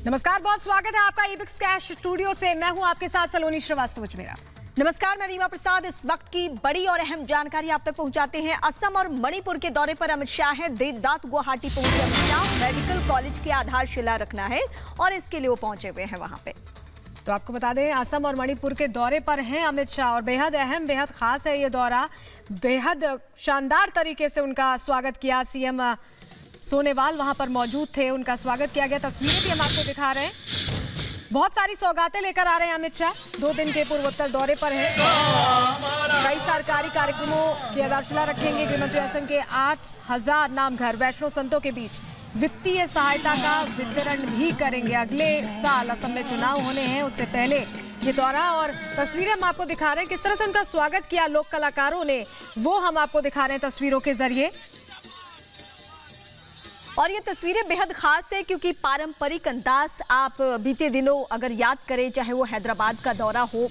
नमस्कार, बहुत स्वागत है आपका ईबिक्स कैश स्टूडियो से। मैं हूं आपके साथ सलोनी श्रीवास्तव मेरा। नमस्कार, मैं रीमा प्रसाद। इस वक्त की बड़ी और अहम जानकारी आप तक पहुंचाते हैं। असम और मणिपुर के दौरे पर अमित शाह हैं। देर रात गुवाहाटी पहुंचे अमित शाह। मेडिकल कॉलेज की आधारशिला रखना है और इसके लिए वो पहुंचे हुए हैं वहां पे। तो आपको बता दें, असम और मणिपुर के दौरे पर हैं अमित शाह और बेहद अहम, बेहद खास है ये दौरा। बेहद शानदार तरीके से उनका स्वागत किया। सीएम सोनेवाल वहां पर मौजूद थे, उनका स्वागत किया गया। तस्वीरें भी हम आपको दिखा रहे हैं। बहुत सारी सौगातें लेकर आ रहे हैं अमित शाह। 2 दिन के पूर्वोत्तर दौरे पर हैं। कई सरकारी कार्यक्रमों की आधारशिला रखेंगे। गृहमंत्री असम के 8000 नामघर वैष्णव संतों के बीच वित्तीय सहायता का वितरण भी करेंगे। अगले साल असम में चुनाव होने हैं, उससे पहले ये दौरा। और तस्वीरें हम आपको दिखा रहे हैं किस तरह से उनका स्वागत किया लोक कलाकारों ने, वो हम आपको दिखा रहे हैं तस्वीरों के जरिए। और ये तस्वीरें बेहद खास है क्योंकि पारंपरिक अंदाज आप बीते दिनों अगर याद करें, चाहे वो हैदराबाद का दौरा हो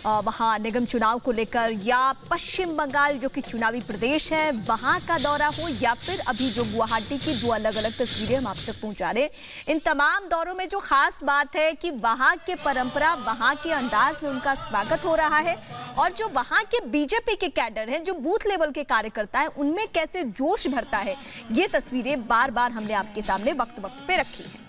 वहाँ निगम चुनाव को लेकर, या पश्चिम बंगाल जो कि चुनावी प्रदेश है वहाँ का दौरा हो, या फिर अभी जो गुवाहाटी की 2 अलग अलग तस्वीरें हम आप तक पहुँचा रहे हैं। इन तमाम दौरों में जो खास बात है कि वहाँ के परंपरा, वहाँ के अंदाज में उनका स्वागत हो रहा है। और जो वहाँ के बीजेपी के कैडर हैं, जो बूथ लेवल के कार्यकर्ता हैं, उनमें कैसे जोश भरता है, ये तस्वीरें बार बार हमने आपके सामने वक्त वक्त पे रखी है।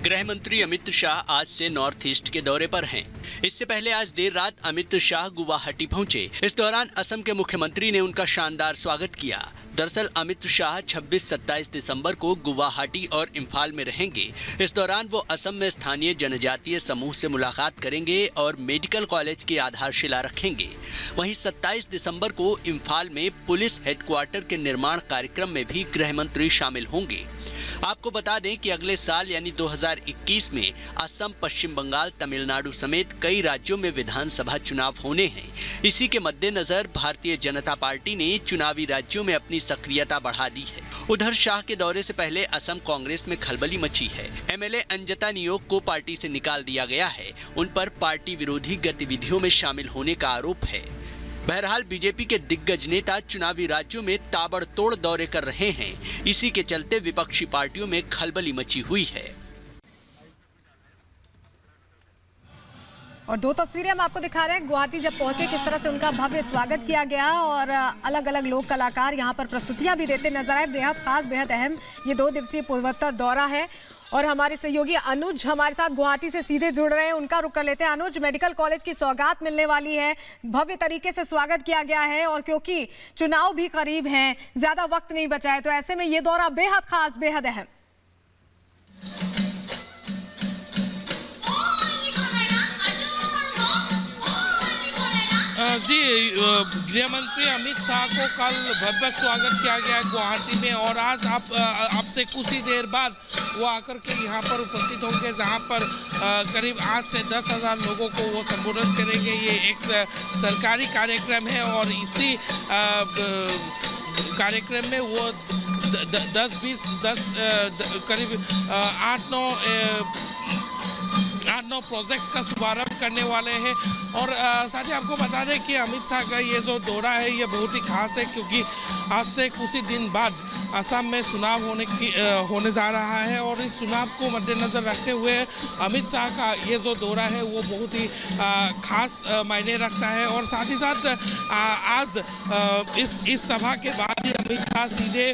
गृह मंत्री अमित शाह आज से नॉर्थ ईस्ट के दौरे पर हैं। इससे पहले आज देर रात अमित शाह गुवाहाटी पहुंचे। इस दौरान असम के मुख्यमंत्री ने उनका शानदार स्वागत किया। दरअसल अमित शाह 26-27 दिसंबर को गुवाहाटी और इम्फाल में रहेंगे। इस दौरान वो असम में स्थानीय जनजातीय समूह से मुलाकात करेंगे और मेडिकल कॉलेज की आधारशिला रखेंगे। वहीं 27 दिसंबर को इम्फाल में पुलिस हेडक्वार्टर के निर्माण कार्यक्रम में भी गृह मंत्री शामिल होंगे। आपको बता दें कि अगले साल यानी 2021 में असम, पश्चिम बंगाल, तमिलनाडु समेत कई राज्यों में विधानसभा चुनाव होने हैं। इसी के मद्देनजर भारतीय जनता पार्टी ने चुनावी राज्यों में अपनी सक्रियता बढ़ा दी है। उधर शाह के दौरे से पहले असम कांग्रेस में खलबली मची है। एमएलए अंजता नियोग को पार्टी से निकाल दिया गया है। उन पर पार्टी विरोधी गतिविधियों में शामिल होने का आरोप है। बहरहाल बीजेपी के दिग्गज नेता चुनावी राज्यों में ताबड़तोड़ दौरे कर रहे हैं। इसी के चलते विपक्षी पार्टियों में खलबली मची हुई है। और 2 तस्वीरें हम आपको दिखा रहे हैं। गुवाहाटी जब पहुंचे, किस तरह से उनका भव्य स्वागत किया गया और अलग अलग लोक कलाकार यहाँ पर प्रस्तुतियां भी देते नजर आए। बेहद खास, बेहद अहम ये 2 दिवसीय पूर्वोत्तर दौरा है। और हमारे सहयोगी अनुज हमारे साथ गुवाहाटी से सीधे जुड़ रहे हैं, उनका रुख कर लेते हैं। अनुज, मेडिकल कॉलेज की सौगात मिलने वाली है, भव्य तरीके से स्वागत किया गया है और क्योंकि चुनाव भी करीब हैं, ज्यादा वक्त नहीं बचा है, तो ऐसे में ये दौरा बेहद खास, बेहद अहम। जी, गृह मंत्री अमित शाह को कल भव्य स्वागत किया गया है गुवाहाटी में और आज आपसे कुछ ही देर बाद वो आकर के यहाँ पर उपस्थित होंगे, जहाँ पर करीब 8 से 10,000 लोगों को वो संबोधित करेंगे। ये एक सरकारी कार्यक्रम है और इसी कार्यक्रम में वो 10 करीब 8-9 प्रोजेक्ट्स का शुभारंभ करने वाले हैं। और साथ ही आपको बता दें कि अमित शाह का ये जो दौरा है ये बहुत ही खास है क्योंकि आज से कुछ ही दिन बाद असम में चुनाव होने जा रहा है और इस चुनाव को मद्देनजर रखते हुए अमित शाह का ये जो दौरा है वो बहुत ही खास मायने रखता है। और साथ ही साथ आज इस सभा के बाद ही अमित शाह सीधे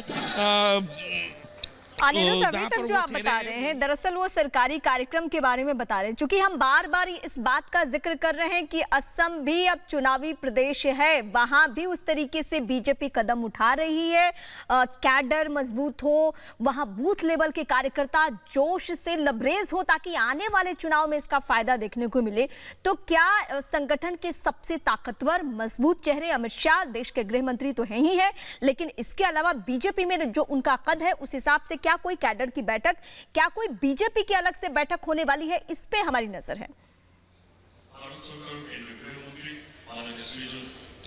अभी तक जो आप बता रहे हैं, दरअसल वो सरकारी कार्यक्रम के बारे में बता रहे हैं। क्योंकि हम बार बार इस बात का जिक्र कर रहे हैं कि असम भी अब चुनावी प्रदेश है, वहां भी उस तरीके से बीजेपी कदम उठा रही है। कैडर मजबूत हो, वहां बूथ लेवल के कार्यकर्ता जोश से लबरेज हो ताकि आने वाले चुनाव में इसका फायदा देखने को मिले। तो क्या संगठन के सबसे ताकतवर मजबूत चेहरे अमित शाह, देश के गृह मंत्री तो हैं ही है, लेकिन इसके अलावा बीजेपी में जो उनका कद है उस हिसाब से क्या कोई कैडर की बैठक, क्या कोई बीजेपी की अलग से बैठक होने वाली है, इस पे हमारी नजर है।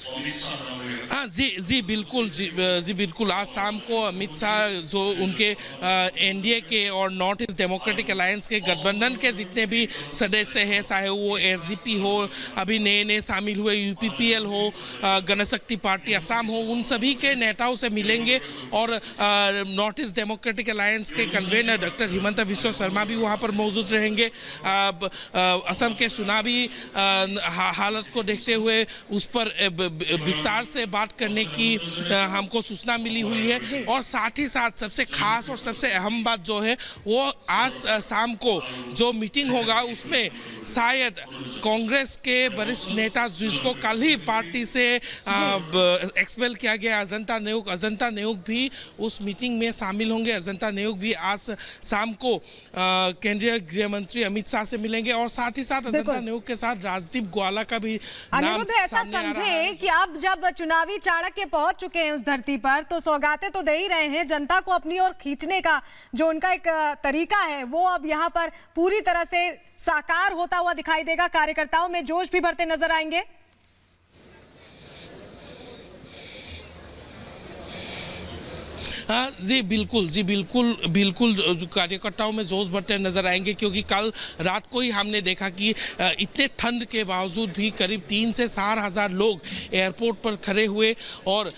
हाँ जी बिल्कुल जी बिल्कुल। आज शाम को अमित शाह जो उनके एनडीए के और नॉर्थ ईस्ट डेमोक्रेटिक अलायंस के गठबंधन के जितने भी सदस्य हैं, चाहे वो एसजीपी हो, अभी नए शामिल हुए यूपीपीएल हो, गणशक्ति पार्टी असम हो, उन सभी के नेताओं से मिलेंगे। और नॉर्थ ईस्ट डेमोक्रेटिक अलायंस के कन्वेनर डॉक्टर हिमंता बिस्वा शर्मा भी वहाँ पर मौजूद रहेंगे। असम के चुनावी हालत को देखते हुए उस पर विस्तार से बात करने की हमको सूचना मिली हुई है। और साथ ही साथ सबसे खास और सबसे अहम बात जो है वो आज शाम को जो मीटिंग होगा उसमें शायद कांग्रेस के वरिष्ठ नेता जिसको कल ही पार्टी से एक्सपेल किया गया अजंता नेउग भी उस मीटिंग में शामिल होंगे। अजंता नेउग भी आज शाम को केंद्रीय गृह मंत्री अमित शाह से मिलेंगे। और साथ ही साथ अजंता नेउग के साथ राजदीप ग्वाला का भी नाम ऐसा समझे कि अब जब चुनावी चाणक्य पहुंच चुके हैं उस धरती पर, तो सौगातें तो दे ही रहे हैं, जनता को अपनी ओर खींचने का जो उनका एक तरीका है वो अब यहाँ पर पूरी तरह से साकार होता हुआ दिखाई देगा। कार्यकर्ताओं में जोश भी बढ़ते नजर आएंगे। हाँ जी बिल्कुल कार्यकर्ताओं में जोश बढ़ते नजर आएंगे, क्योंकि कल रात को ही हमने देखा कि इतने ठंड के बावजूद भी करीब 3 से 4 हज़ार लोग एयरपोर्ट पर खड़े हुए और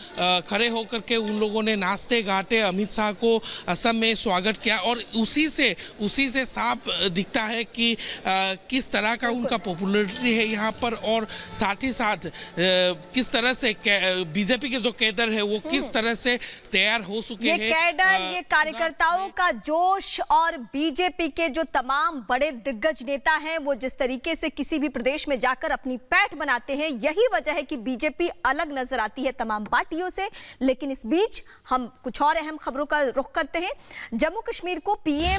खड़े होकर के उन लोगों ने नाचते गाते अमित शाह को असम में स्वागत किया। और उसी से साफ दिखता है कि किस तरह का उनका पॉपुलैरिटी है यहाँ पर, और साथ ही साथ किस तरह से बीजेपी के जो कैडर है वो किस तरह से तैयार हो ये कैडर, ये कार्यकर्ताओं का जोश और बीजेपी के जो तमाम बड़े दिग्गज नेता हैं वो जिस तरीके से किसी भी प्रदेश में जाकर अपनी पैठ बनाते हैं, यही वजह है कि बीजेपी अलग नजर आती है तमाम पार्टियों से। लेकिन इस बीच हम कुछ और अहम खबरों का रुख करते हैं। जम्मू कश्मीर को पीएम